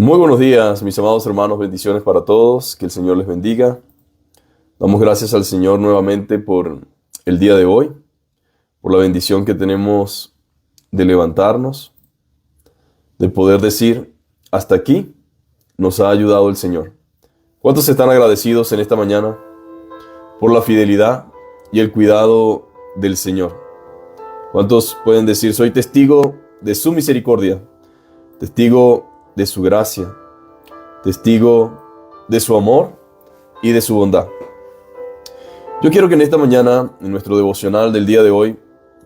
Muy buenos días, mis amados hermanos, bendiciones para todos, que el Señor les bendiga. Damos gracias al Señor nuevamente por el día de hoy, por la bendición que tenemos de levantarnos, de poder decir, hasta aquí nos ha ayudado el Señor. ¿Cuántos están agradecidos en esta mañana por la fidelidad y el cuidado del Señor? ¿Cuántos pueden decir, soy testigo de su misericordia, testigo de su gracia, testigo de su amor y de su bondad? Yo quiero que en esta mañana, en nuestro devocional del día de hoy,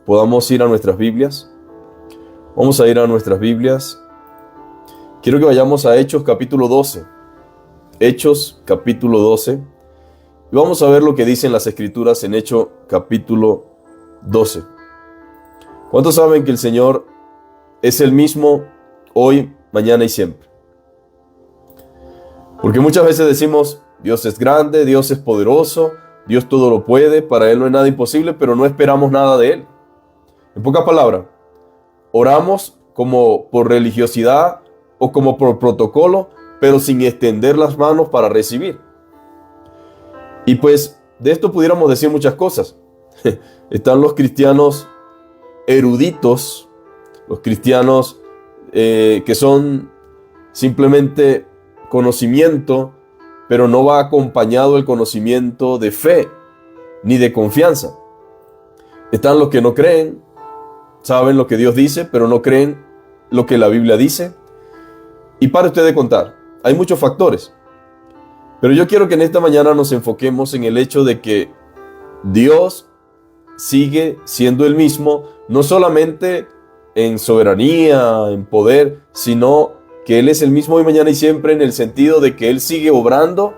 podamos ir a nuestras Biblias. Vamos a ir a nuestras Biblias. Quiero que vayamos a Hechos capítulo 12. Hechos capítulo 12. Y vamos a ver lo que dicen las Escrituras en Hechos capítulo 12. ¿Cuántos saben que el Señor es el mismo hoy, mañana y siempre? Porque muchas veces decimos, Dios es grande, Dios es poderoso, Dios todo lo puede, para Él no hay nada imposible, pero no esperamos nada de Él. En pocas palabras, oramos como por religiosidad o como por protocolo, pero sin extender las manos para recibir. Y pues de esto pudiéramos decir muchas cosas. Están los cristianos eruditos, los cristianos que son simplemente conocimiento, pero no va acompañado el conocimiento de fe ni de confianza. Están los que no creen, saben lo que Dios dice, pero no creen lo que la Biblia dice. Y para usted de contar, hay muchos factores. Pero yo quiero que en esta mañana nos enfoquemos en el hecho de que Dios sigue siendo el mismo, no solamente en soberanía, en poder, sino que Él es el mismo hoy, mañana y siempre, en el sentido de que Él sigue obrando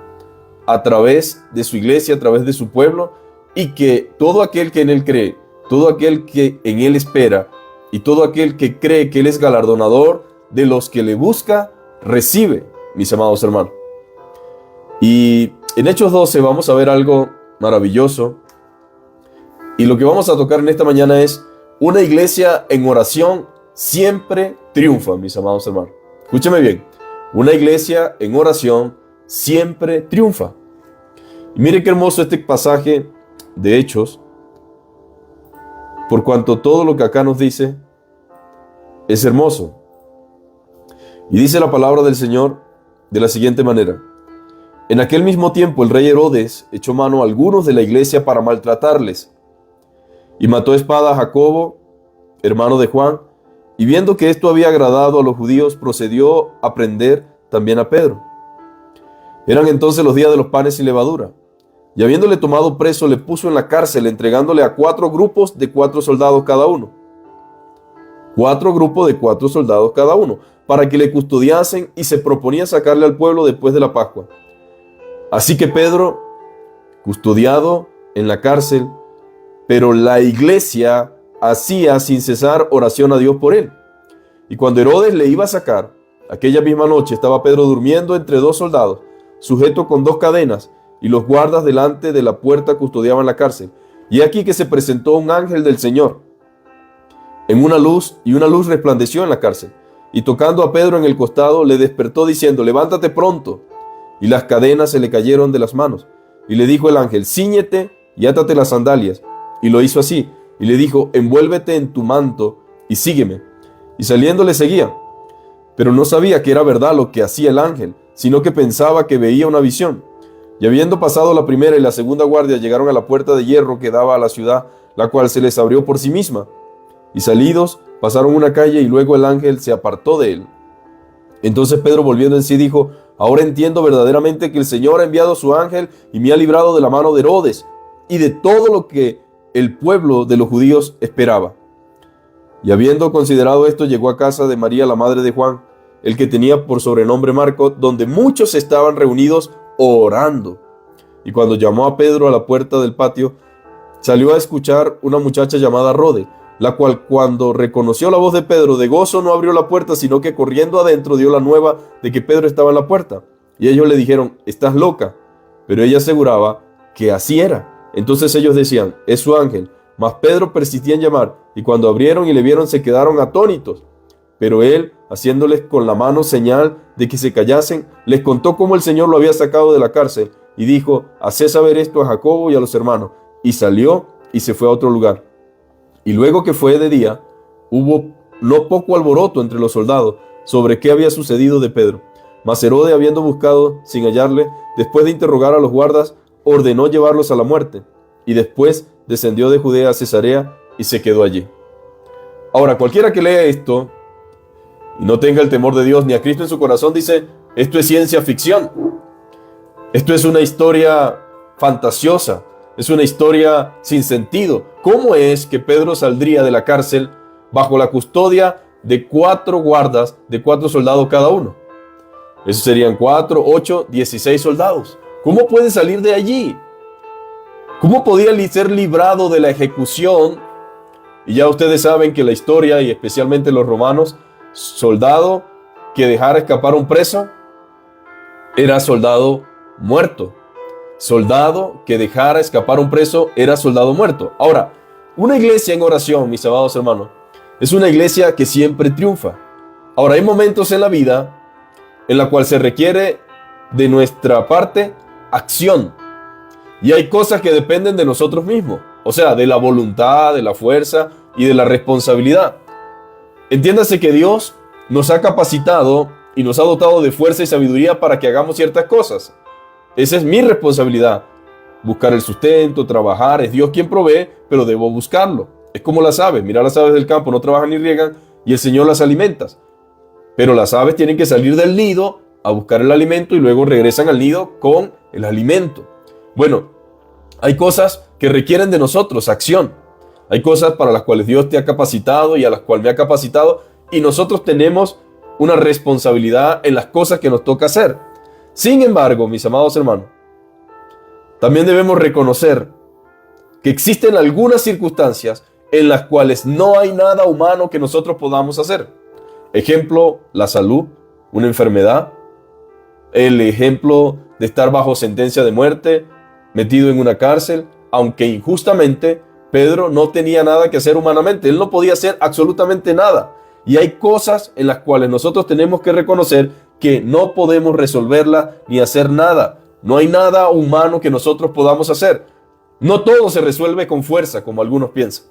a través de su iglesia, a través de su pueblo, y que todo aquel que en Él cree, todo aquel que en Él espera, y todo aquel que cree que Él es galardonador de los que le busca, recibe, mis amados hermanos. Y en Hechos 12 vamos a ver algo maravilloso, y lo que vamos a tocar en esta mañana es: una iglesia en oración siempre triunfa, mis amados hermanos. Escúcheme bien, una iglesia en oración siempre triunfa. Y mire qué hermoso este pasaje de Hechos, por cuanto todo lo que acá nos dice es hermoso. Y dice la palabra del Señor de la siguiente manera: en aquel mismo tiempo el rey Herodes echó mano a algunos de la iglesia para maltratarles, y mató a espada a Jacobo, hermano de Juan, y viendo que esto había agradado a los judíos, procedió a prender también a Pedro. Eran entonces los días de los panes sin levadura, y habiéndole tomado preso, le puso en la cárcel, entregándole a 4 grupos de 4 soldados cada uno. 4 grupos de 4 soldados cada uno, para que le custodiasen, y se proponía sacarle al pueblo después de la Pascua. Así que Pedro, custodiado en la cárcel, pero la iglesia hacía sin cesar oración a Dios por él. Y cuando Herodes le iba a sacar, aquella misma noche estaba Pedro durmiendo entre 2 soldados, sujeto con 2 cadenas, y los guardas delante de la puerta custodiaban la cárcel. Y aquí que se presentó un ángel del Señor en una luz, y una luz resplandeció en la cárcel, y tocando a Pedro en el costado, le despertó diciendo: levántate pronto. Y las cadenas se le cayeron de las manos. Y le dijo el ángel: cíñete y átate las sandalias. Y lo hizo así. Y le dijo: envuélvete en tu manto y sígueme. Y saliendo le seguía. Pero no sabía que era verdad lo que hacía el ángel, sino que pensaba que veía una visión. Y habiendo pasado la primera y la segunda guardia, llegaron a la puerta de hierro que daba a la ciudad, la cual se les abrió por sí misma. Y salidos, pasaron una calle, y luego el ángel se apartó de él. Entonces Pedro, volviendo en sí, dijo: ahora entiendo verdaderamente que el Señor ha enviado a su ángel y me ha librado de la mano de Herodes y de todo lo que el pueblo de los judíos esperaba. Y habiendo considerado esto, llegó a casa de María, la madre de Juan, el que tenía por sobrenombre Marcos, donde muchos estaban reunidos orando. Y cuando llamó a Pedro a la puerta del patio, salió a escuchar una muchacha llamada Rode, la cual, cuando reconoció la voz de Pedro, de gozo no abrió la puerta, sino que corriendo adentro dio la nueva de que Pedro estaba en la puerta. Y ellos le dijeron: estás loca. Pero ella aseguraba que así era. Entonces ellos decían: es su ángel. Mas Pedro persistía en llamar, y cuando abrieron y le vieron, se quedaron atónitos. Pero él, haciéndoles con la mano señal de que se callasen, les contó cómo el Señor lo había sacado de la cárcel y dijo: haced saber esto a Jacobo y a los hermanos. Y salió y se fue a otro lugar. Y luego que fue de día, hubo no poco alboroto entre los soldados sobre qué había sucedido de Pedro. Mas Herodes, habiendo buscado sin hallarle, después de interrogar a los guardas, ordenó llevarlos a la muerte. Y después descendió de Judea a Cesarea y se quedó allí. Ahora, cualquiera que lea esto y no tenga el temor de Dios ni a Cristo en su corazón, dice: esto es ciencia ficción. Esto es una historia fantasiosa. Es una historia sin sentido. ¿Cómo es que Pedro saldría de la cárcel bajo la custodia de 4 guardas, de 4 soldados cada uno? Eso serían 4, 8, 16 soldados. ¿Cómo puede salir de allí? ¿Cómo podía ser librado de la ejecución? Y ya ustedes saben que la historia, y especialmente los romanos, soldado que dejara escapar un preso era soldado muerto. Soldado que dejara escapar un preso era soldado muerto. Ahora, una iglesia en oración, mis amados hermanos, es una iglesia que siempre triunfa. Ahora, hay momentos en la vida en la cual se requiere de nuestra parte acción. Y hay cosas que dependen de nosotros mismos. O sea, de la voluntad, de la fuerza y de la responsabilidad. Entiéndase que Dios nos ha capacitado y nos ha dotado de fuerza y sabiduría para que hagamos ciertas cosas. Esa es mi responsabilidad. Buscar el sustento, trabajar. Es Dios quien provee, pero debo buscarlo. Es como las aves. Mira, las aves del campo no trabajan ni riegan y el Señor las alimenta. Pero las aves tienen que salir del nido a buscar el alimento y luego regresan al nido con el alimento. Bueno, hay cosas que requieren de nosotros acción. Hay cosas para las cuales Dios te ha capacitado y a las cuales me ha capacitado, y nosotros tenemos una responsabilidad en las cosas que nos toca hacer. Sin embargo, mis amados hermanos, también debemos reconocer que existen algunas circunstancias en las cuales no hay nada humano que nosotros podamos hacer. Ejemplo, la salud, una enfermedad. El ejemplo de estar bajo sentencia de muerte, metido en una cárcel, aunque injustamente. Pedro no tenía nada que hacer humanamente. Él no podía hacer absolutamente nada. Y hay cosas en las cuales nosotros tenemos que reconocer que no podemos resolverla ni hacer nada. No hay nada humano que nosotros podamos hacer. No todo se resuelve con fuerza, como algunos piensan.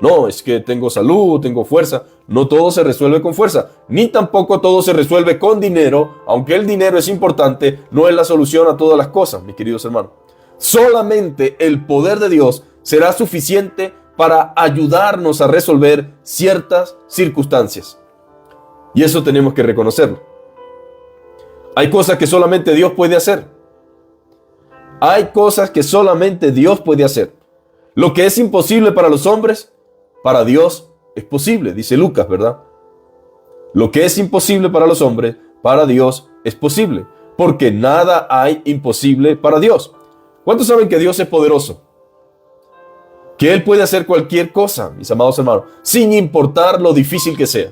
No, es que tengo salud, tengo fuerza. No todo se resuelve con fuerza. Ni tampoco todo se resuelve con dinero. Aunque el dinero es importante, no es la solución a todas las cosas, mis queridos hermanos. Solamente el poder de Dios será suficiente para ayudarnos a resolver ciertas circunstancias. Y eso tenemos que reconocerlo. Hay cosas que solamente Dios puede hacer. Hay cosas que solamente Dios puede hacer. Lo que es imposible para los hombres, para Dios es posible, dice Lucas, ¿verdad? Lo que es imposible para los hombres, para Dios es posible. Porque nada hay imposible para Dios. ¿Cuántos saben que Dios es poderoso? Que Él puede hacer cualquier cosa, mis amados hermanos, sin importar lo difícil que sea.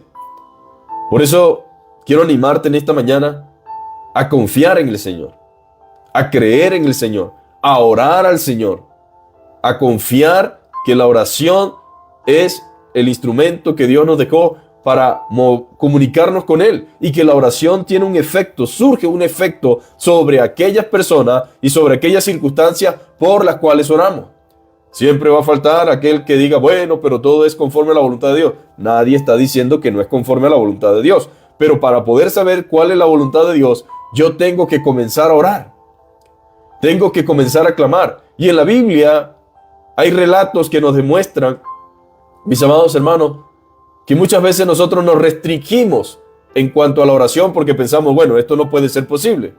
Por eso quiero animarte en esta mañana a confiar en el Señor, a creer en el Señor, a orar al Señor, a confiar que la oración es el instrumento que Dios nos dejó para comunicarnos con Él, y que la oración tiene un efecto, surge un efecto sobre aquellas personas y sobre aquellas circunstancias por las cuales oramos. Siempre va a faltar aquel que diga: bueno, pero todo es conforme a la voluntad de Dios. Nadie está diciendo que no es conforme a la voluntad de Dios. Pero para poder saber cuál es la voluntad de Dios, yo tengo que comenzar a orar. Tengo que comenzar a clamar. Y en la Biblia hay relatos que nos demuestran, mis amados hermanos, que muchas veces nosotros nos restringimos en cuanto a la oración porque pensamos: bueno, esto no puede ser posible.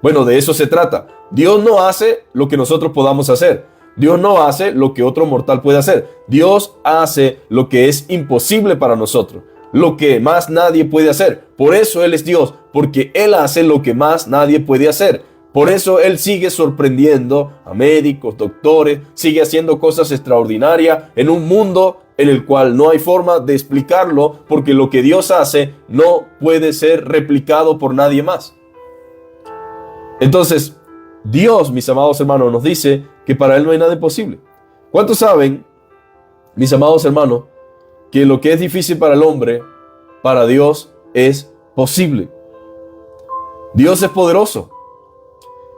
Bueno, de eso se trata. Dios no hace lo que nosotros podamos hacer. Dios no hace lo que otro mortal puede hacer. Dios hace lo que es imposible para nosotros, lo que más nadie puede hacer. Por eso Él es Dios, porque Él hace lo que más nadie puede hacer. Por eso Él sigue sorprendiendo a médicos, doctores, sigue haciendo cosas extraordinarias en un mundo en el cual no hay forma de explicarlo, porque lo que Dios hace no puede ser replicado por nadie más. Entonces, Dios, mis amados hermanos, nos dice que para Él no hay nada imposible. ¿Cuántos saben, mis amados hermanos, que lo que es difícil para el hombre para Dios es posible. Dios es poderoso.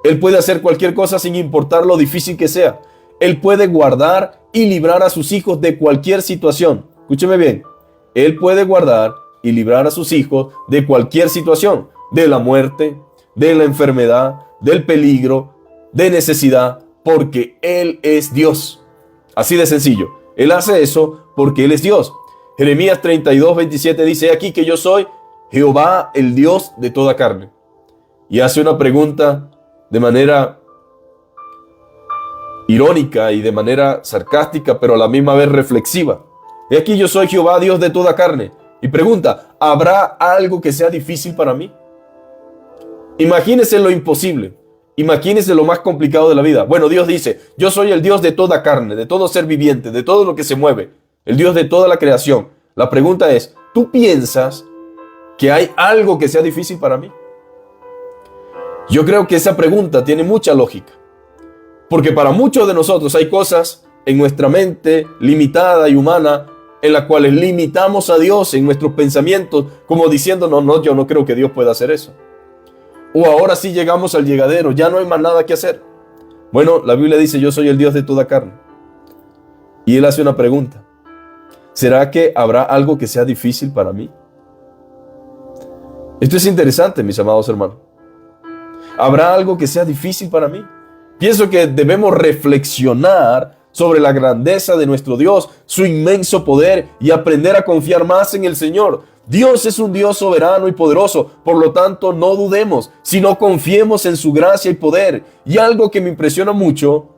Él puede hacer cualquier cosa sin importar lo difícil que sea. Él puede guardar y librar a sus hijos de cualquier situación. Escúcheme bien. Él puede guardar y librar a sus hijos de cualquier situación. De la muerte, de la enfermedad, del peligro, de necesidad, porque Él es Dios. Así de sencillo. Él hace eso porque Él es Dios. Jeremías 32:27 dice: "He aquí que yo soy Jehová, el Dios de toda carne". Y hace una pregunta de manera irónica y de manera sarcástica, pero a la misma vez reflexiva. He aquí yo soy Jehová, Dios de toda carne. Y pregunta: ¿habrá algo que sea difícil para mí? Imagínese lo imposible. Imagínese lo más complicado de la vida. Bueno, Dios dice: yo soy el Dios de toda carne, de todo ser viviente, de todo lo que se mueve, el Dios de toda la creación. La pregunta es: ¿tú piensas que hay algo que sea difícil para mí? Yo creo que esa pregunta tiene mucha lógica, porque para muchos de nosotros hay cosas en nuestra mente limitada y humana en las cuales limitamos a Dios en nuestros pensamientos, como diciendo: no, yo no creo que Dios pueda hacer eso. O ahora sí llegamos al llegadero, ya no hay más nada que hacer. Bueno, la Biblia dice: yo soy el Dios de toda carne. Y Él hace una pregunta: ¿será que habrá algo que sea difícil para mí? Esto es interesante, mis amados hermanos. ¿Habrá algo que sea difícil para mí? Pienso que debemos reflexionar sobre la grandeza de nuestro Dios, su inmenso poder, y aprender a confiar más en el Señor. Dios es un Dios soberano y poderoso, por lo tanto no dudemos, sino confiemos en su gracia y poder. Y algo que me impresiona mucho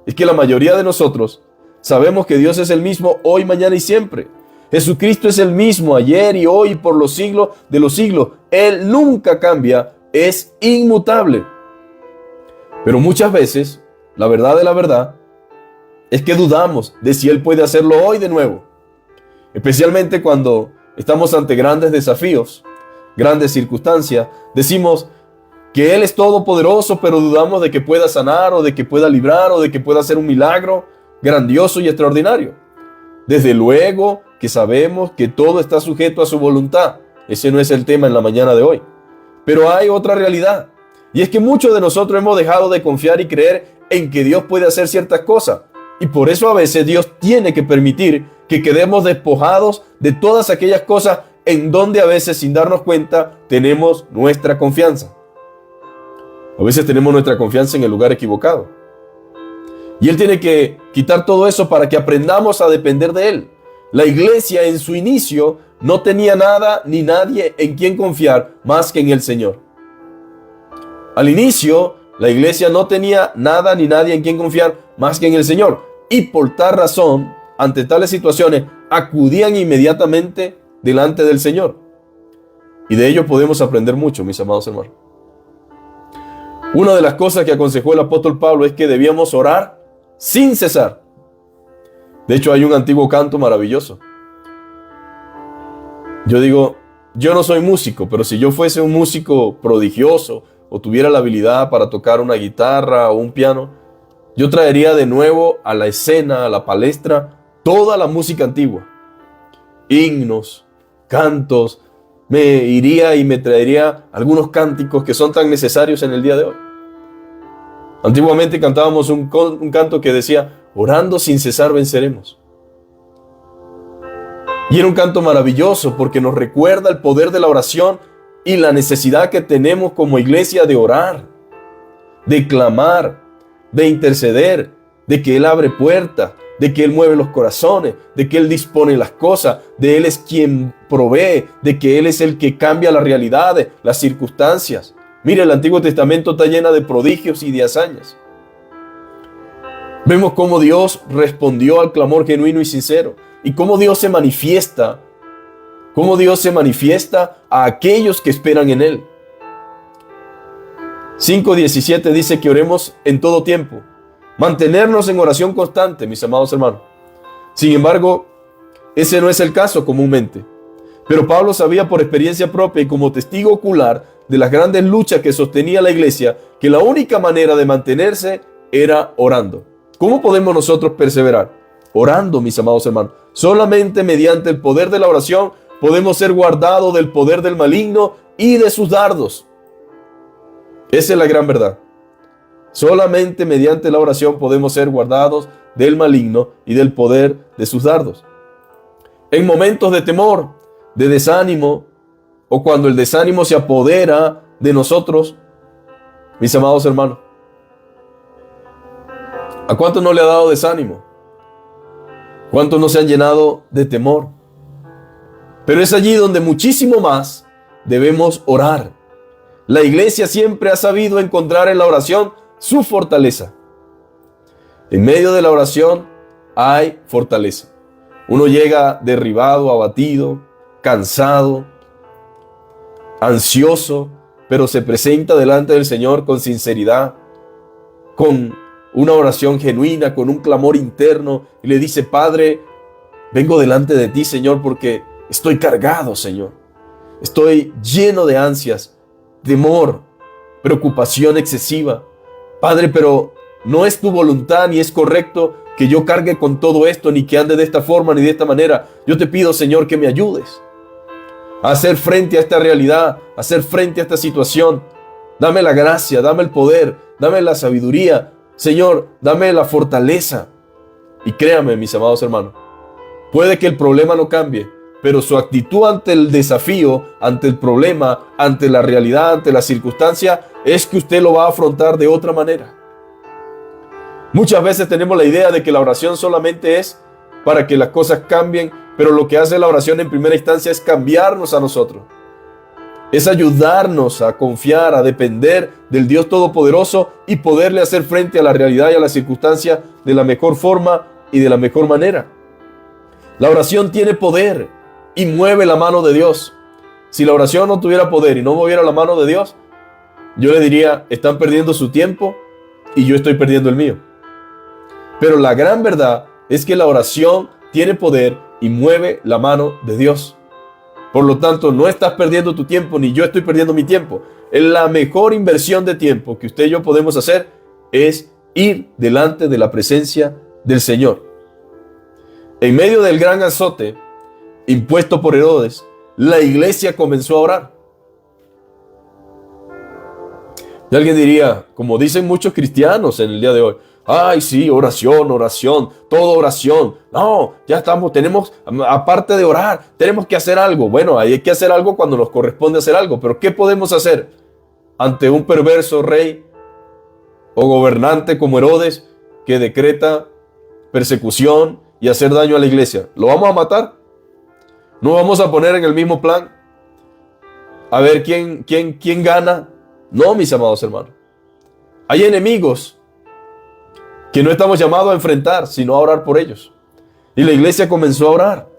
es que la mayoría de nosotros sabemos que Dios es el mismo hoy, mañana y siempre. Jesucristo es el mismo ayer y hoy y por los siglos de los siglos. Él nunca cambia, es inmutable. Pero muchas veces, la verdad de la verdad, es que dudamos de si Él puede hacerlo hoy de nuevo. Especialmente cuando estamos ante grandes desafíos, grandes circunstancias. Decimos que Él es todopoderoso, pero dudamos de que pueda sanar, o de que pueda librar, o de que pueda hacer un milagro grandioso y extraordinario. Desde luego que sabemos que todo está sujeto a su voluntad. Ese no es el tema en la mañana de hoy. Pero hay otra realidad, y es que muchos de nosotros hemos dejado de confiar y creer en que Dios puede hacer ciertas cosas. Y por eso a veces Dios tiene que permitir que quedemos despojados de todas aquellas cosas en donde a veces, sin darnos cuenta, tenemos nuestra confianza. A veces tenemos nuestra confianza en el lugar equivocado. Y Él tiene que quitar todo eso para que aprendamos a depender de Él. La iglesia en su inicio no tenía nada ni nadie en quien confiar más que en el Señor. Al inicio, la iglesia no tenía nada ni nadie en quien confiar más que en el Señor. Y por tal razón, ante tales situaciones, acudían inmediatamente delante del Señor. Y de ello podemos aprender mucho, mis amados hermanos. Una de las cosas que aconsejó el apóstol Pablo es que debíamos orar sin cesar. De hecho, hay un antiguo canto maravilloso. Yo digo, yo no soy músico, pero si yo fuese un músico prodigioso o tuviera la habilidad para tocar una guitarra o un piano, yo traería de nuevo a la escena, a la palestra, toda la música antigua. Himnos, cantos, me iría y me traería algunos cánticos que son tan necesarios en el día de hoy. Antiguamente cantábamos un canto que decía: orando sin cesar venceremos. Y era un canto maravilloso porque nos recuerda el poder de la oración y la necesidad que tenemos como iglesia de orar, de clamar, de interceder, de que Él abre puertas, de que Él mueve los corazones, de que Él dispone las cosas, de Él es quien provee, de que Él es el que cambia las realidades, las circunstancias. Mire, el Antiguo Testamento está lleno de prodigios y de hazañas. Vemos cómo Dios respondió al clamor genuino y sincero, y cómo Dios se manifiesta a aquellos que esperan en Él. 5:17 dice que oremos en todo tiempo, mantenernos en oración constante, mis amados hermanos. Sin embargo, ese no es el caso comúnmente. Pero Pablo sabía por experiencia propia y como testigo ocular de las grandes luchas que sostenía la iglesia, que la única manera de mantenerse era orando. ¿Cómo podemos nosotros perseverar? Orando, mis amados hermanos. Solamente mediante el poder de la oración podemos ser guardados del poder del maligno y de sus dardos. Esa es la gran verdad. Solamente mediante la oración podemos ser guardados del maligno y del poder de sus dardos. En momentos de temor, de desánimo, o cuando el desánimo se apodera de nosotros, mis amados hermanos, ¿a cuántos no le ha dado desánimo? ¿Cuántos no se han llenado de temor? Pero es allí donde muchísimo más debemos orar. La iglesia siempre ha sabido encontrar en la oración su fortaleza. En medio de la oración hay fortaleza. Uno llega derribado, abatido, cansado, ansioso, pero se presenta delante del Señor con sinceridad, con una oración genuina, con un clamor interno, y le dice: Padre, vengo delante de ti, Señor, porque estoy cargado, Señor. Estoy lleno de ansias, temor, preocupación excesiva. Padre, pero no es tu voluntad ni es correcto que yo cargue con todo esto, ni que ande de esta forma ni de esta manera. Yo te pido, Señor, que me ayudes a hacer frente a esta realidad, a hacer frente a esta situación. Dame la gracia, dame el poder, dame la sabiduría. Señor, dame la fortaleza. Y créame, mis amados hermanos, puede que el problema no cambie, pero su actitud ante el desafío, ante el problema, ante la realidad, ante la circunstancia, es que usted lo va a afrontar de otra manera. Muchas veces tenemos la idea de que la oración solamente es para que las cosas cambien, pero lo que hace la oración en primera instancia es cambiarnos a nosotros. Es ayudarnos a confiar, a depender del Dios Todopoderoso y poderle hacer frente a la realidad y a la circunstancia de la mejor forma y de la mejor manera. La oración tiene poder y mueve la mano de Dios. Si la oración no tuviera poder y no moviera la mano de Dios, yo le diría: están perdiendo su tiempo y yo estoy perdiendo el mío. Pero la gran verdad es que la oración tiene poder y mueve la mano de Dios. Por lo tanto, no estás perdiendo tu tiempo, ni yo estoy perdiendo mi tiempo. La mejor inversión de tiempo que usted y yo podemos hacer es ir delante de la presencia del Señor. En medio del gran azote impuesto por Herodes, la iglesia comenzó a orar. Y alguien diría, como dicen muchos cristianos en el día de hoy: ay, sí, oración, oración, todo oración. No, ya tenemos, aparte de orar, tenemos que hacer algo. Bueno, hay que hacer algo cuando nos corresponde hacer algo, pero ¿qué podemos hacer ante un perverso rey o gobernante como Herodes que decreta persecución y hacer daño a la iglesia? ¿Lo vamos a matar? ¿No vamos a poner en el mismo plan a ver quién gana? No, mis amados hermanos. Hay enemigos que no estamos llamados a enfrentar, sino a orar por ellos. Y la iglesia comenzó a orar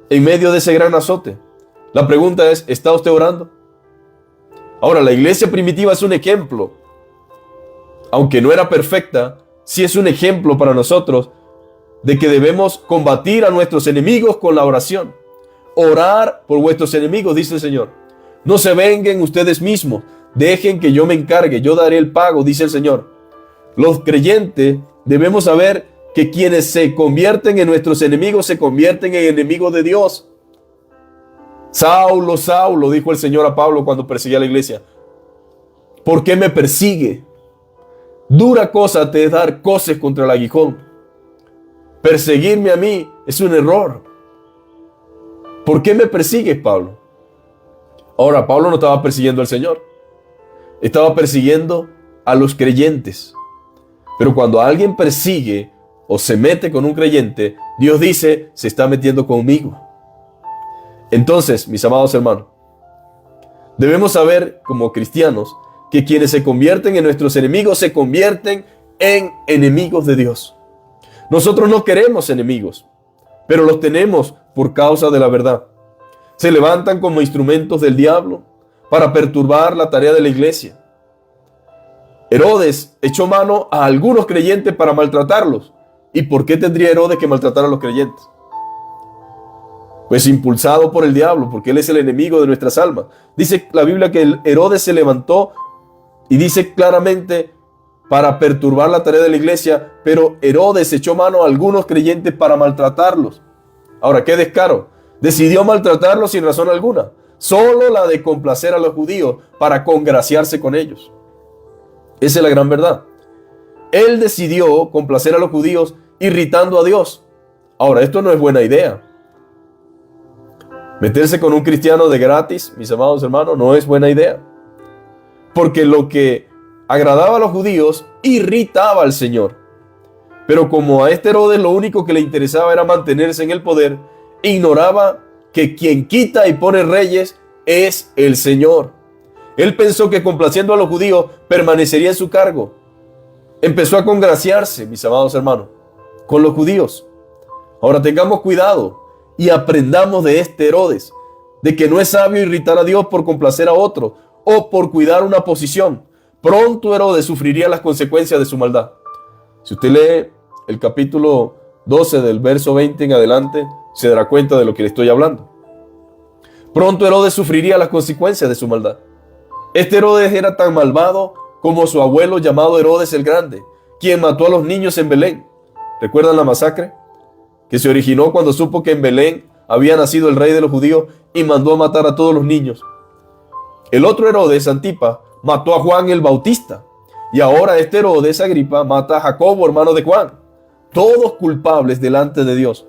en medio de ese gran azote. La pregunta es: ¿está usted orando? Ahora, la iglesia primitiva es un ejemplo. Aunque no era perfecta, sí es un ejemplo para nosotros de que debemos combatir a nuestros enemigos con la oración. Orar por vuestros enemigos, dice el Señor. No se venguen ustedes mismos, dejen que yo me encargue, yo daré el pago, dice el Señor. Los creyentes debemos saber que quienes se convierten en nuestros enemigos se convierten en enemigos de Dios. Saulo, Saulo, dijo el Señor a Pablo cuando perseguía a la iglesia, ¿por qué me persigue? Dura cosa te es dar coces contra el aguijón. Perseguirme a mí es un error. ¿Por qué me persigues, Pablo? Ahora, Pablo no estaba persiguiendo al Señor. Estaba persiguiendo a los creyentes. Pero cuando alguien persigue o se mete con un creyente, Dios dice: se está metiendo conmigo. Entonces, mis amados hermanos, debemos saber como cristianos que quienes se convierten en nuestros enemigos se convierten en enemigos de Dios. Nosotros no queremos enemigos, pero los tenemos por causa de la verdad. Se levantan como instrumentos del diablo para perturbar la tarea de la iglesia. Herodes echó mano a algunos creyentes para maltratarlos. ¿Y por qué tendría Herodes que maltratar a los creyentes? Pues impulsado por el diablo, porque él es el enemigo de nuestras almas. Dice la Biblia que Herodes se levantó y dice claramente para perturbar la tarea de la iglesia, pero Herodes echó mano a algunos creyentes para maltratarlos. Ahora, qué descaro. Decidió maltratarlos sin razón alguna, solo la de complacer a los judíos para congraciarse con ellos. Esa es la gran verdad. Él decidió complacer a los judíos irritando a Dios. Ahora, esto no es buena idea. Meterse con un cristiano de gratis, mis amados hermanos, no es buena idea. Porque lo que agradaba a los judíos irritaba al Señor. Pero como a este Herodes lo único que le interesaba era mantenerse en el poder, ignoraba que quien quita y pone reyes es el Señor. Él pensó que complaciendo a los judíos permanecería en su cargo. Empezó a congraciarse, mis amados hermanos, con los judíos. Ahora tengamos cuidado y aprendamos de este Herodes, de que no es sabio irritar a Dios por complacer a otro o por cuidar una posición. Pronto Herodes sufriría las consecuencias de su maldad. Si usted lee el capítulo 12 del verso 20 en adelante, se dará cuenta de lo que le estoy hablando. Pronto Herodes sufriría las consecuencias de su maldad. Este Herodes era tan malvado como su abuelo llamado Herodes el Grande, quien mató a los niños en Belén. ¿Recuerdan la masacre? Que se originó cuando supo que en Belén había nacido el rey de los judíos y mandó a matar a todos los niños. El otro Herodes, Antipa, mató a Juan el Bautista. Y ahora este Herodes, Agripa, mata a Jacobo, hermano de Juan. Todos culpables delante de Dios,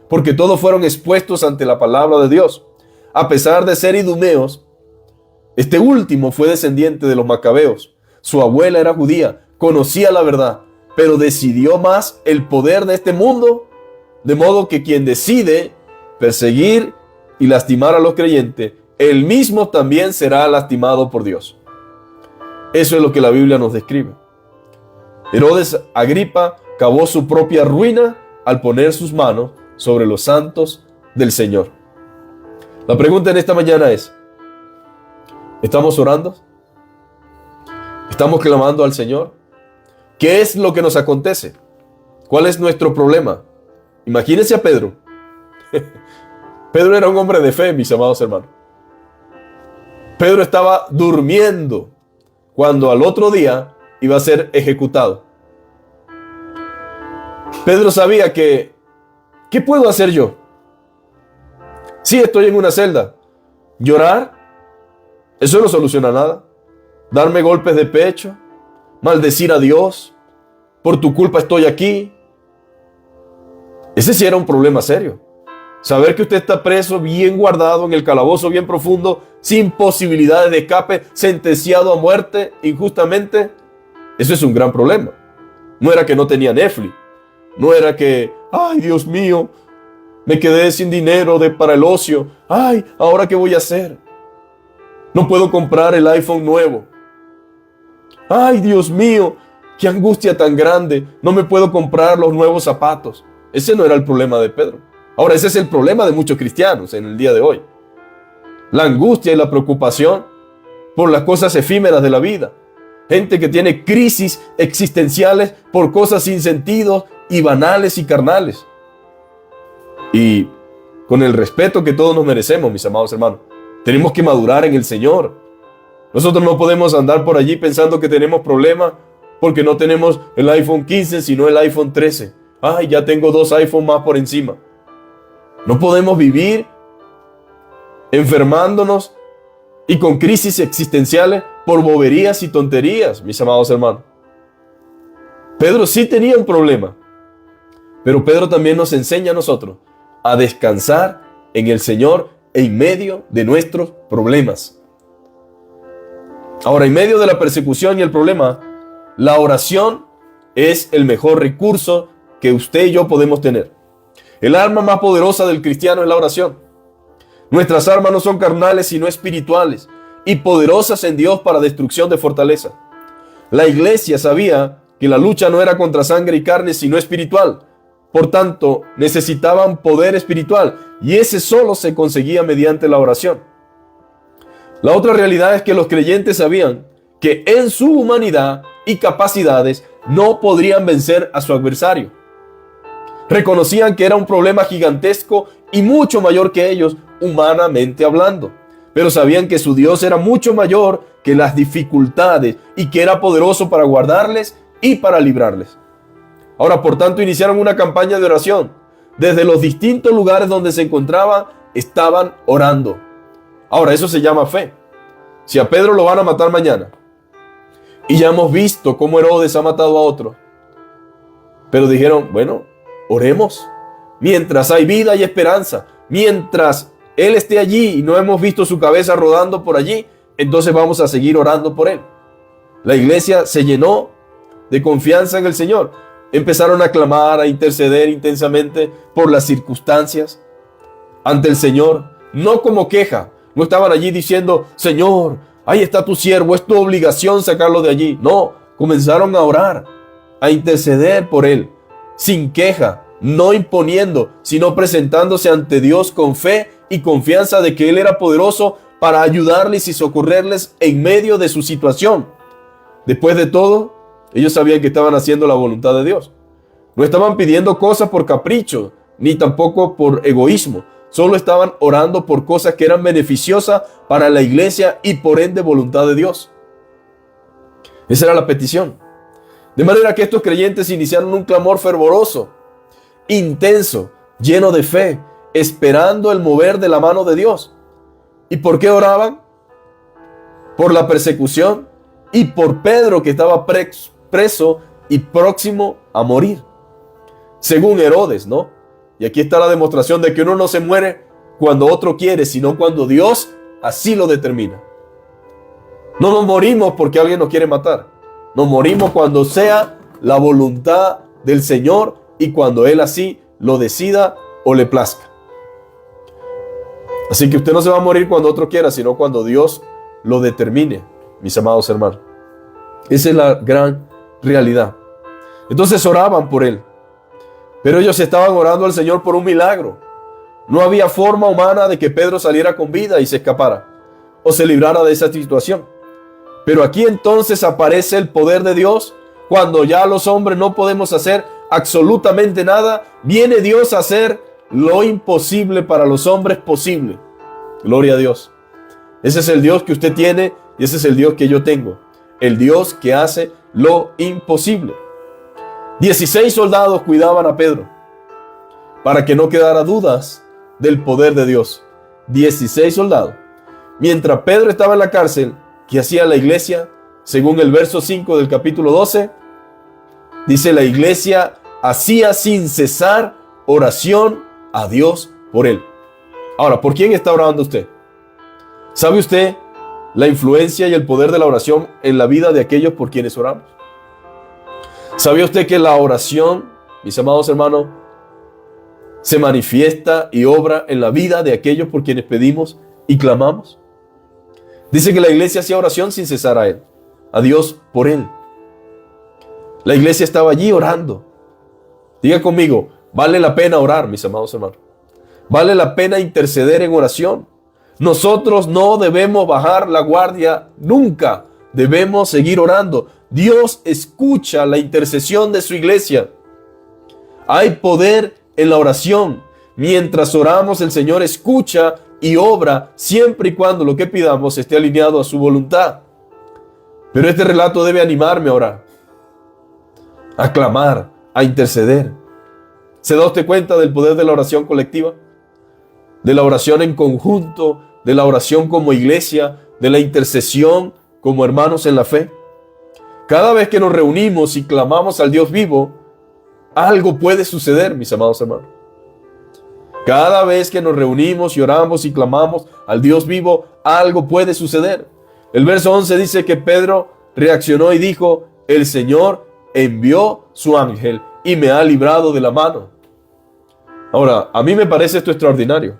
porque todos fueron expuestos ante la palabra de Dios. A pesar de ser idumeos, este último fue descendiente de los macabeos. Su abuela era judía, conocía la verdad, pero decidió más el poder de este mundo, de modo que quien decide perseguir y lastimar a los creyentes, él mismo también será lastimado por Dios. Eso es lo que la Biblia nos describe. Herodes Agripa cavó su propia ruina al poner sus manos sobre los santos del Señor. La pregunta en esta mañana es, ¿estamos orando? ¿Estamos clamando al Señor? ¿Qué es lo que nos acontece? ¿Cuál es nuestro problema? Imagínense a Pedro. Pedro era un hombre de fe, mis amados hermanos. Pedro estaba durmiendo cuando al otro día iba a ser ejecutado. Pedro sabía que, ¿qué puedo hacer yo? Sí, estoy en una celda. Llorar, eso no soluciona nada. Darme golpes de pecho, maldecir a Dios, por tu culpa estoy aquí. Ese sí era un problema serio. Saber que usted está preso, bien guardado en el calabozo, bien profundo, sin posibilidades de escape, sentenciado a muerte injustamente, eso es un gran problema. No era que no tenía Netflix, no era que, ay Dios mío, me quedé sin dinero para el ocio, ay, ¿ahora qué voy a hacer? No puedo comprar el iPhone nuevo. Ay Dios mío, qué angustia tan grande, no me puedo comprar los nuevos zapatos. Ese no era el problema de Pedro. Ahora, ese es el problema de muchos cristianos en el día de hoy. La angustia y la preocupación por las cosas efímeras de la vida. Gente que tiene crisis existenciales por cosas sin sentido y banales y carnales. Y con el respeto que todos nos merecemos, mis amados hermanos, tenemos que madurar en el Señor. Nosotros no podemos andar por allí pensando que tenemos problemas porque no tenemos el iPhone 15, sino el iPhone 13. Ay, ya tengo 2 iPhones más por encima. No podemos vivir enfermándonos y con crisis existenciales por boberías y tonterías, mis amados hermanos. Pedro sí tenía un problema, pero Pedro también nos enseña a nosotros a descansar en el Señor en medio de nuestros problemas. Ahora, en medio de la persecución y el problema, la oración es el mejor recurso que usted y yo podemos tener. El arma más poderosa del cristiano es la oración. Nuestras armas no son carnales sino espirituales y poderosas en Dios para destrucción de fortaleza. La iglesia sabía que la lucha no era contra sangre y carne sino espiritual. Por tanto, necesitaban poder espiritual y ese solo se conseguía mediante la oración. La otra realidad es que los creyentes sabían que en su humanidad y capacidades no podrían vencer a su adversario. Reconocían que era un problema gigantesco y mucho mayor que ellos, humanamente hablando. Pero sabían que su Dios era mucho mayor que las dificultades y que era poderoso para guardarles y para librarles. Ahora, por tanto, iniciaron una campaña de oración. Desde los distintos lugares donde se encontraban, estaban orando. Ahora, eso se llama fe. Si a Pedro lo van a matar mañana, y ya hemos visto cómo Herodes ha matado a otro, pero dijeron, bueno, oremos. Mientras hay vida y esperanza, mientras Él esté allí y no hemos visto su cabeza rodando por allí, entonces vamos a seguir orando por Él. La iglesia se llenó de confianza en el Señor. Empezaron a clamar, a interceder intensamente por las circunstancias ante el Señor, no como queja. No estaban allí diciendo, Señor, ahí está tu siervo, es tu obligación sacarlo de allí. No, comenzaron a orar, a interceder por Él, sin queja, no imponiendo, sino presentándose ante Dios con fe y confianza de que Él era poderoso para ayudarles y socorrerles en medio de su situación. Después de todo, ellos sabían que estaban haciendo la voluntad de Dios. No estaban pidiendo cosas por capricho, ni tampoco por egoísmo. Solo estaban orando por cosas que eran beneficiosas para la iglesia y por ende voluntad de Dios. Esa era la petición. De manera que estos creyentes iniciaron un clamor fervoroso, intenso, lleno de fe, esperando el mover de la mano de Dios. ¿Y por qué oraban? Por la persecución y por Pedro, que estaba preso y próximo a morir. Según Herodes, ¿no? Y aquí está la demostración de que uno no se muere cuando otro quiere, sino cuando Dios así lo determina. No nos morimos porque alguien nos quiere matar. Nos morimos cuando sea la voluntad del Señor y cuando Él así lo decida o le plazca. Así que usted no se va a morir cuando otro quiera, sino cuando Dios lo determine, mis amados hermanos. Esa es la gran realidad. Entonces oraban por Él. Pero ellos estaban orando al Señor por un milagro. No había forma humana de que Pedro saliera con vida y se escapara o se librara de esa situación. Pero aquí entonces aparece el poder de Dios. Cuando ya los hombres no podemos hacer absolutamente nada, viene Dios a hacer lo imposible para los hombres posible. Gloria a Dios. Ese es el Dios que usted tiene y ese es el Dios que yo tengo. El Dios que hace lo imposible. 16 soldados cuidaban a Pedro para que no quedara dudas del poder de Dios. 16 soldados. Mientras Pedro estaba en la cárcel, ¿qué hacía la iglesia? Según el verso 5 del capítulo 12, dice: la iglesia hacía sin cesar oración a Dios por él. Ahora, ¿por quién está orando usted? ¿Sabe usted la influencia y el poder de la oración en la vida de aquellos por quienes oramos? ¿Sabe usted que la oración, mis amados hermanos, se manifiesta y obra en la vida de aquellos por quienes pedimos y clamamos? Dice que la iglesia hacía oración sin cesar a Dios por él. La iglesia estaba allí orando. Diga conmigo, vale la pena orar, mis amados hermanos. Vale la pena interceder en oración. Nosotros no debemos bajar la guardia nunca. Debemos seguir orando. Dios escucha la intercesión de su iglesia. Hay poder en la oración. Mientras oramos, el Señor escucha y obra siempre y cuando lo que pidamos esté alineado a su voluntad. Pero este relato debe animarme a orar, a clamar, a interceder. ¿Se da usted cuenta del poder de la oración colectiva? De la oración en conjunto, de la oración como iglesia, de la intercesión como hermanos en la fe. Cada vez que nos reunimos y clamamos al Dios vivo, algo puede suceder, mis amados hermanos. Cada vez que nos reunimos y oramos y clamamos al Dios vivo, algo puede suceder. El verso 11 dice que Pedro reaccionó y dijo: el Señor envió su ángel y me ha librado de la mano. Ahora, a mí me parece esto extraordinario.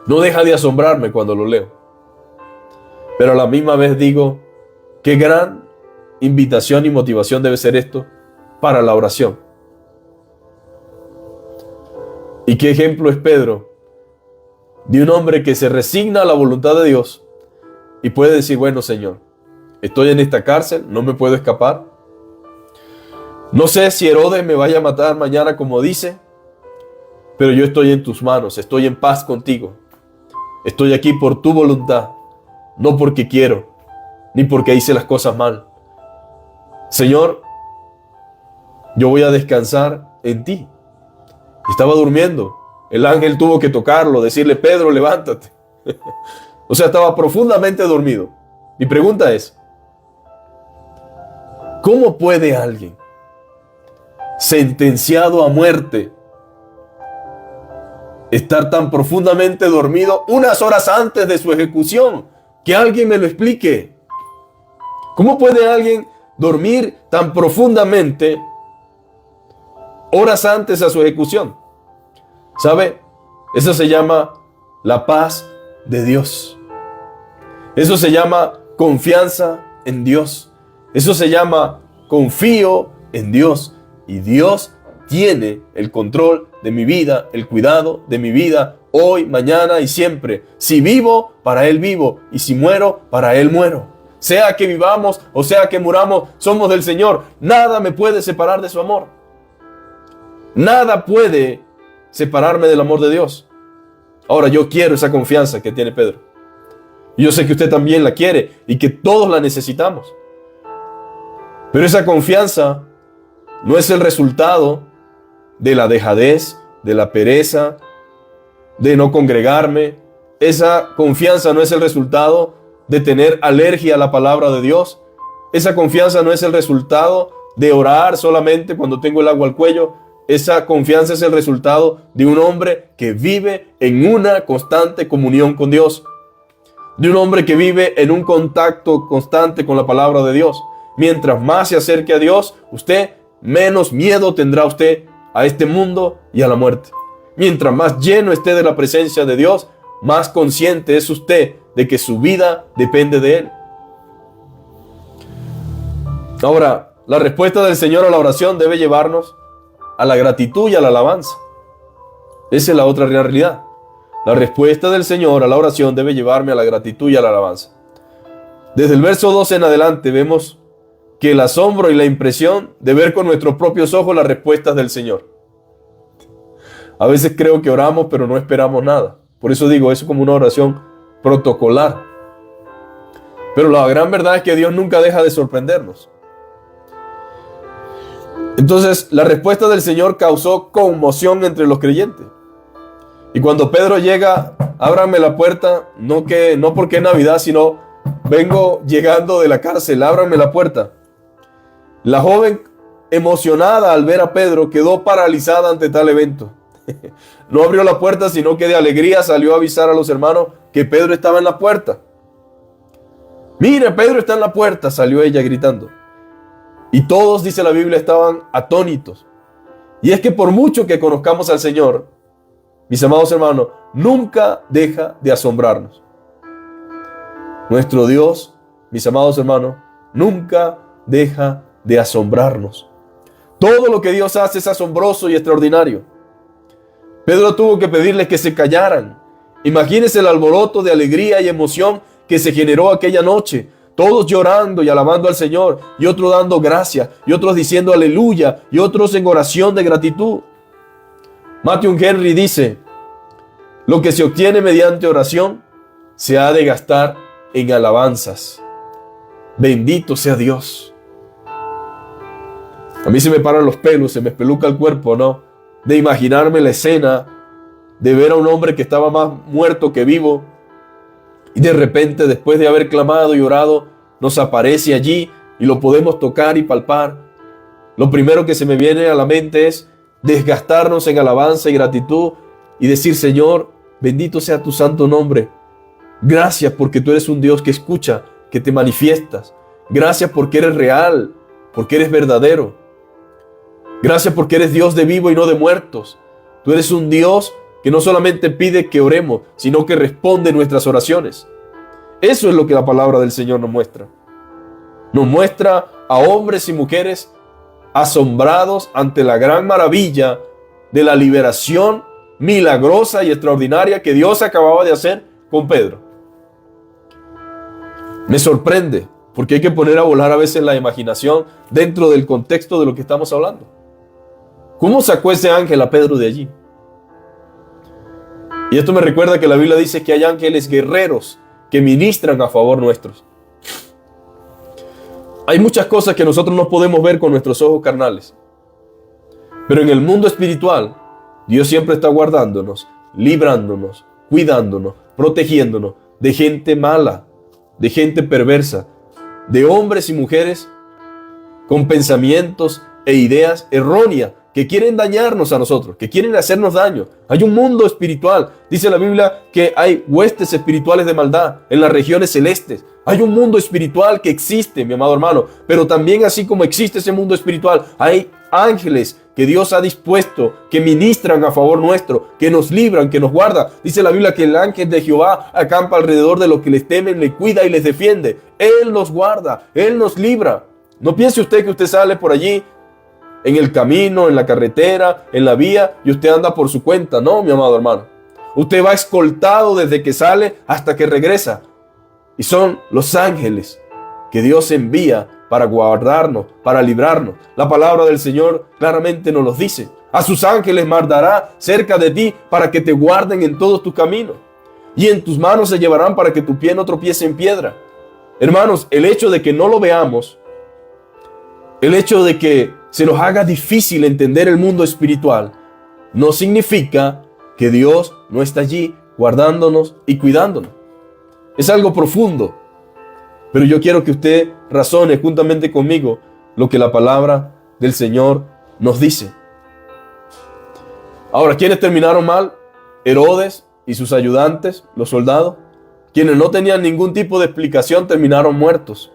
No deja de asombrarme cuando lo leo. Pero a la misma vez digo, qué gran invitación y motivación debe ser esto para la oración. ¿Y qué ejemplo es Pedro de un hombre que se resigna a la voluntad de Dios y puede decir: bueno, Señor, estoy en esta cárcel, no me puedo escapar. No sé si Herodes me vaya a matar mañana como dice, pero yo estoy en tus manos, estoy en paz contigo. Estoy aquí por tu voluntad, no porque quiero, ni porque hice las cosas mal. Señor, yo voy a descansar en ti. Estaba durmiendo El ángel tuvo que tocarlo, decirle, Pedro, levántate. O sea, estaba profundamente dormido. Mi pregunta es, ¿cómo puede alguien sentenciado a muerte estar tan profundamente dormido unas horas antes de su ejecución? Que alguien me lo explique. ¿Cómo puede alguien dormir tan profundamente horas antes a su ejecución? ¿Sabe? Eso se llama la paz de Dios. Eso se llama confianza en Dios. Eso se llama confío en Dios. Y Dios tiene el control de mi vida, el cuidado de mi vida, hoy, mañana y siempre. Si vivo, para Él vivo. Y si muero, para Él muero. Sea que vivamos o sea que muramos, somos del Señor. Nada me puede separar de su amor. Nada puede separarme del amor de Dios. Ahora, yo quiero esa confianza que tiene Pedro. Y yo sé que usted también la quiere y que todos la necesitamos. Pero esa confianza no es el resultado de la dejadez, de la pereza, de no congregarme. Esa confianza no es el resultado de tener alergia a la palabra de Dios. Esa confianza no es el resultado de orar solamente cuando tengo el agua al cuello. Esa confianza es el resultado de un hombre que vive en una constante comunión con Dios. De un hombre que vive en un contacto constante con la palabra de Dios. Mientras más se acerque a Dios, usted menos miedo tendrá usted a este mundo y a la muerte. Mientras más lleno esté de la presencia de Dios, más consciente es usted de que su vida depende de Él. Ahora, la respuesta del Señor a la oración debe llevarnos a la gratitud y a la alabanza. Esa es la otra realidad. La respuesta del Señor a la oración debe llevarme a la gratitud y a la alabanza. Desde el verso 12 en adelante vemos que el asombro y la impresión de ver con nuestros propios ojos las respuestas del Señor. A veces creo que oramos pero no esperamos nada. Por eso digo, eso es como una oración protocolar. Pero la gran verdad es que Dios nunca deja de sorprendernos. Entonces, la respuesta del Señor causó conmoción entre los creyentes. Y cuando Pedro llega, ábranme la puerta, no porque es Navidad, sino vengo llegando de la cárcel, ábranme la puerta. La joven, emocionada al ver a Pedro, quedó paralizada ante tal evento. No abrió la puerta, sino que de alegría salió a avisar a los hermanos que Pedro estaba en la puerta. Mire, Pedro está en la puerta, salió ella gritando. Y todos, dice la Biblia, estaban atónitos. Y es que por mucho que conozcamos al Señor, mis amados hermanos, nunca deja de asombrarnos. Nuestro Dios, mis amados hermanos, nunca deja de asombrarnos. Todo lo que Dios hace es asombroso y extraordinario. Pedro tuvo que pedirles que se callaran. Imagínense el alboroto de alegría y emoción que se generó aquella noche. Todos llorando y alabando al Señor, y otros dando gracias, y otros diciendo aleluya, y otros en oración de gratitud. Matthew Henry dice, lo que se obtiene mediante oración se ha de gastar en alabanzas. Bendito sea Dios. A mí se me paran los pelos, se me espeluca el cuerpo, ¿no? De imaginarme la escena, de ver a un hombre que estaba más muerto que vivo, y de repente, después de haber clamado y orado, nos aparece allí y lo podemos tocar y palpar. Lo primero que se me viene a la mente es desgastarnos en alabanza y gratitud y decir, Señor, bendito sea tu santo nombre. Gracias porque tú eres un Dios que escucha, que te manifiestas. Gracias porque eres real, porque eres verdadero. Gracias porque eres Dios de vivo y no de muertos. Tú eres un Dios que no solamente pide que oremos, sino que responde nuestras oraciones. Eso es lo que la palabra del Señor nos muestra. Nos muestra a hombres y mujeres asombrados ante la gran maravilla de la liberación milagrosa y extraordinaria que Dios acababa de hacer con Pedro. Me sorprende, porque hay que poner a volar a veces la imaginación dentro del contexto de lo que estamos hablando. ¿Cómo sacó ese ángel a Pedro de allí? Y esto me recuerda que la Biblia dice que hay ángeles guerreros que ministran a favor nuestros. Hay muchas cosas que nosotros no podemos ver con nuestros ojos carnales. Pero en el mundo espiritual Dios siempre está guardándonos, librándonos, cuidándonos, protegiéndonos de gente mala, de gente perversa, de hombres y mujeres con pensamientos e ideas erróneas que quieren dañarnos a nosotros, que quieren hacernos daño. Hay un mundo espiritual. Dice la Biblia que hay huestes espirituales de maldad en las regiones celestes. Hay un mundo espiritual que existe, mi amado hermano, pero también así como existe ese mundo espiritual, hay ángeles que Dios ha dispuesto, que ministran a favor nuestro, que nos libran, que nos guardan. Dice la Biblia que el ángel de Jehová acampa alrededor de los que les temen, le cuida y les defiende. Él nos guarda, Él nos libra. No piense usted que usted sale por allí en el camino, en la carretera, en la vía, y usted anda por su cuenta. No, mi amado hermano. Usted va escoltado desde que sale hasta que regresa. Y son los ángeles que Dios envía para guardarnos, para librarnos. La palabra del Señor claramente nos los dice. A sus ángeles mandará cerca de ti para que te guarden en todos tus caminos. Y en tus manos se llevarán para que tu pie no tropiece en piedra. Hermanos, el hecho de que no lo veamos, el hecho de que se nos haga difícil entender el mundo espiritual, no significa que Dios no está allí guardándonos y cuidándonos. Es algo profundo, pero yo quiero que usted razone juntamente conmigo lo que la palabra del Señor nos dice. Ahora, ¿quiénes terminaron mal? Herodes y sus ayudantes, los soldados, quienes no tenían ningún tipo de explicación, terminaron muertos.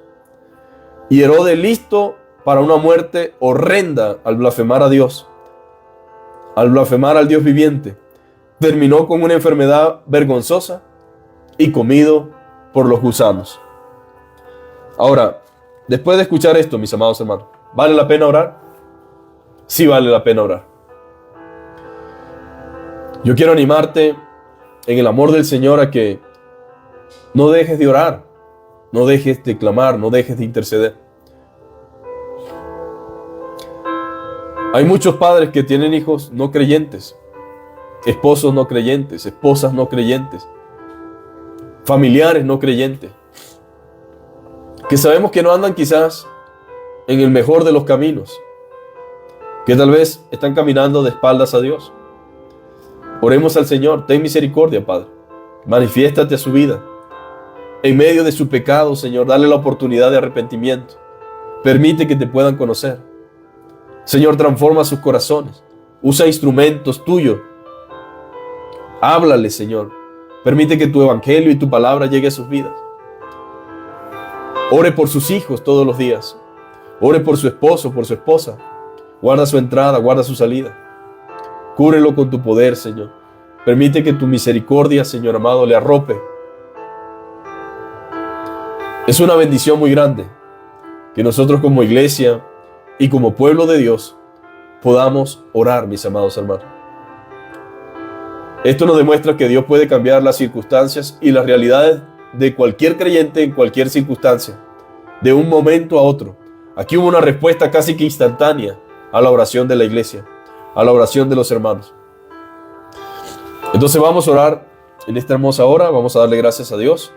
Y Herodes listo para una muerte horrenda al blasfemar a Dios, al blasfemar al Dios viviente, terminó con una enfermedad vergonzosa y comido por los gusanos. Ahora, después de escuchar esto, mis amados hermanos, ¿vale la pena orar? Sí vale la pena orar. Yo quiero animarte en el amor del Señor a que no dejes de orar, no dejes de clamar, no dejes de interceder. Hay muchos padres que tienen hijos no creyentes, esposos no creyentes, esposas no creyentes, familiares no creyentes, que sabemos que no andan quizás en el mejor de los caminos, que tal vez están caminando de espaldas a Dios. Oremos al Señor, ten misericordia, Padre, manifiéstate a su vida. En medio de su pecado, Señor, dale la oportunidad de arrepentimiento. Permite que te puedan conocer. Señor, transforma sus corazones. Usa instrumentos tuyos. Háblale, Señor. Permite que tu evangelio y tu palabra llegue a sus vidas. Ore por sus hijos todos los días. Ore por su esposo, por su esposa. Guarda su entrada, guarda su salida. Cúbrelo con tu poder, Señor. Permite que tu misericordia, Señor amado, le arrope. Es una bendición muy grande que nosotros como iglesia y como pueblo de Dios podamos orar, mis amados hermanos. Esto nos demuestra que Dios puede cambiar las circunstancias y las realidades de cualquier creyente en cualquier circunstancia, de un momento a otro. Aquí hubo una respuesta casi que instantánea a la oración de la iglesia, a la oración de los hermanos. Entonces vamos a orar en esta hermosa hora, vamos a darle gracias a Dios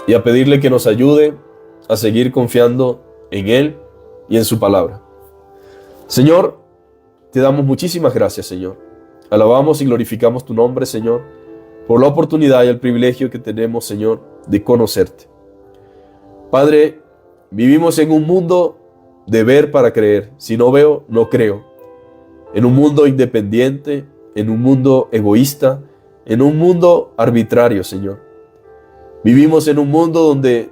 y a pedirle que nos ayude a seguir confiando en Él y en su palabra. Señor, te damos muchísimas gracias, Señor. Alabamos y glorificamos tu nombre, Señor, por la oportunidad y el privilegio que tenemos, Señor, de conocerte. Padre, vivimos en un mundo de ver para creer. Si no veo, no creo. En un mundo independiente, en un mundo egoísta, en un mundo arbitrario, Señor. Vivimos en un mundo donde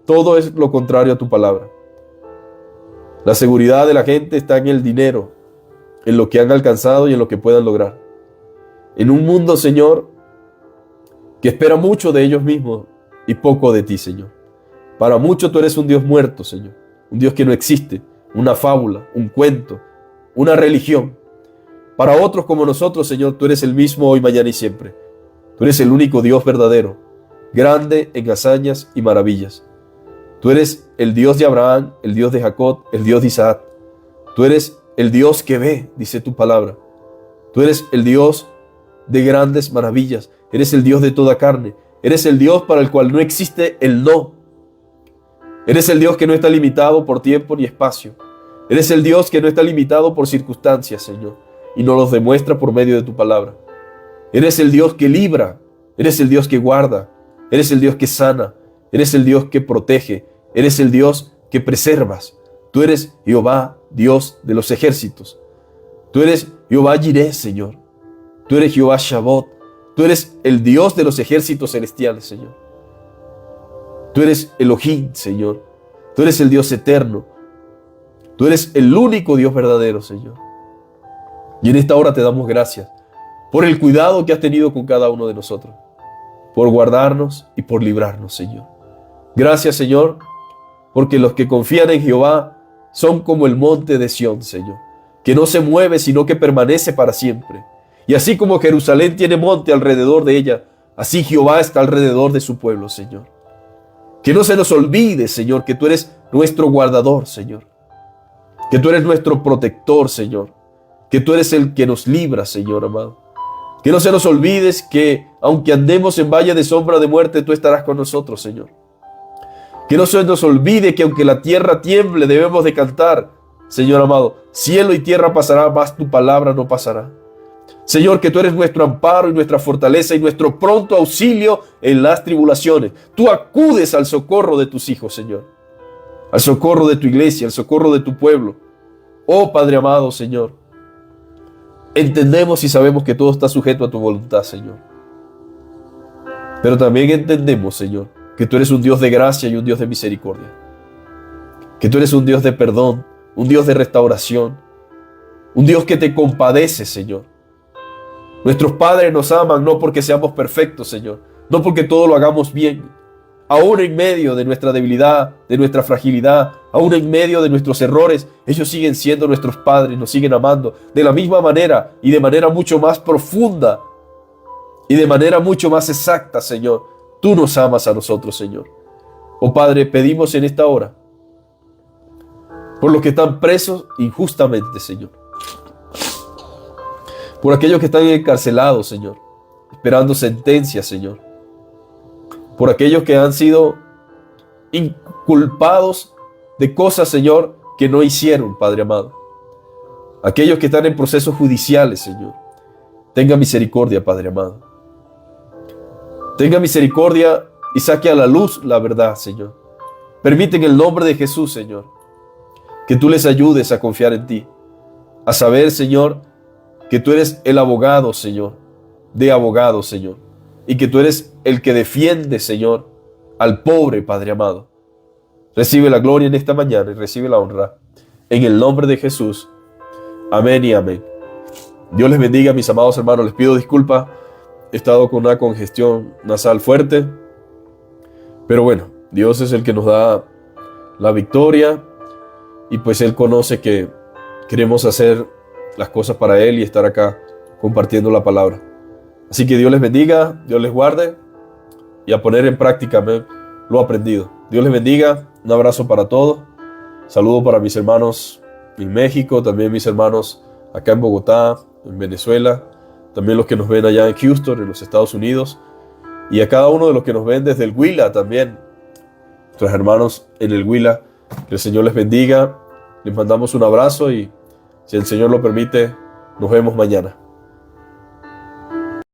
todo es lo contrario a tu palabra. La seguridad de la gente está en el dinero, en lo que han alcanzado y en lo que puedan lograr. En un mundo, Señor, que espera mucho de ellos mismos y poco de ti, Señor. Para muchos tú eres un Dios muerto, Señor. Un Dios que no existe, una fábula, un cuento, una religión. Para otros como nosotros, Señor, tú eres el mismo hoy, mañana y siempre. Tú eres el único Dios verdadero, grande en hazañas y maravillas. Tú eres el Dios de Abraham, el Dios de Jacob, el Dios de Isaac. Tú eres el Dios que ve, dice tu palabra. Tú eres el Dios de grandes maravillas. Eres el Dios de toda carne. Eres el Dios para el cual no existe el no. Eres el Dios que no está limitado por tiempo ni espacio. Eres el Dios que no está limitado por circunstancias, Señor. y nos los demuestra por medio de tu palabra. Eres el Dios que libra, eres el Dios que guarda, eres el Dios que sana, eres el Dios que protege, eres el Dios que preservas. Tú eres Jehová, Dios de los ejércitos. Tú eres Jehová Jireh, Señor. Tú eres Jehová Shabbat. Tú eres el Dios de los ejércitos celestiales, Señor. Tú eres Elohim, Señor. Tú eres el Dios eterno. Tú eres el único Dios verdadero, Señor. Y en esta hora te damos gracias por el cuidado que has tenido con cada uno de nosotros, por guardarnos y por librarnos, Señor. Gracias, Señor, porque los que confían en Jehová son como el monte de Sión, Señor, que no se mueve, sino que permanece para siempre. Y así como Jerusalén tiene monte alrededor de ella, así Jehová está alrededor de su pueblo, Señor. Que no se nos olvide, Señor, que tú eres nuestro guardador, Señor. Que tú eres nuestro protector, Señor. Que tú eres el que nos libra, Señor amado. Que no se nos olvides que aunque andemos en valle de sombra de muerte, tú estarás con nosotros, Señor. Que no se nos olvide que aunque la tierra tiemble, debemos de cantar, Señor amado. Cielo y tierra pasará, mas tu palabra no pasará. Señor, que tú eres nuestro amparo y nuestra fortaleza y nuestro pronto auxilio en las tribulaciones. Tú acudes al socorro de tus hijos, Señor. Al socorro de tu iglesia, al socorro de tu pueblo. Oh Padre amado, Señor. Entendemos y sabemos que todo está sujeto a tu voluntad, Señor. Pero también entendemos, Señor, que tú eres un Dios de gracia y un Dios de misericordia. Que tú eres un Dios de perdón, un Dios de restauración, un Dios que te compadece, Señor. Nuestros padres nos aman no porque seamos perfectos, Señor, no porque todo lo hagamos bien. Aún en medio de nuestra debilidad, de nuestra fragilidad, aún en medio de nuestros errores, ellos siguen siendo nuestros padres, nos siguen amando de la misma manera y de manera mucho más profunda y de manera mucho más exacta, Señor. Tú nos amas a nosotros, Señor. Oh Padre, pedimos en esta hora por los que están presos injustamente, Señor. Por aquellos que están encarcelados, Señor, esperando sentencia, Señor. Por aquellos que han sido inculpados de cosas, Señor, que no hicieron, Padre amado. Aquellos que están en procesos judiciales, Señor. Tenga misericordia, Padre amado. Tenga misericordia y saque a la luz la verdad, Señor. Permite en el nombre de Jesús, Señor, que tú les ayudes a confiar en ti. A saber, Señor, que tú eres el abogado, Señor, de abogados, Señor. Y que tú eres el que defiende, Señor, al pobre, Padre amado. Recibe la gloria en esta mañana y recibe la honra. En el nombre de Jesús. Amén y amén. Dios les bendiga, mis amados hermanos. Les pido disculpas. He estado con una congestión nasal fuerte. Pero bueno, Dios es el que nos da la victoria. Y pues Él conoce que queremos hacer las cosas para Él y estar acá compartiendo la palabra. Así que Dios les bendiga, Dios les guarde y a poner en práctica lo aprendido. Dios les bendiga, un abrazo para todos. Saludo para mis hermanos en México, también mis hermanos acá en Bogotá, en Venezuela, también los que nos ven allá en Houston, en los Estados Unidos, y a cada uno de los que nos ven desde el Huila también, nuestros hermanos en el Huila. Que el Señor les bendiga, les mandamos un abrazo y si el Señor lo permite, nos vemos mañana.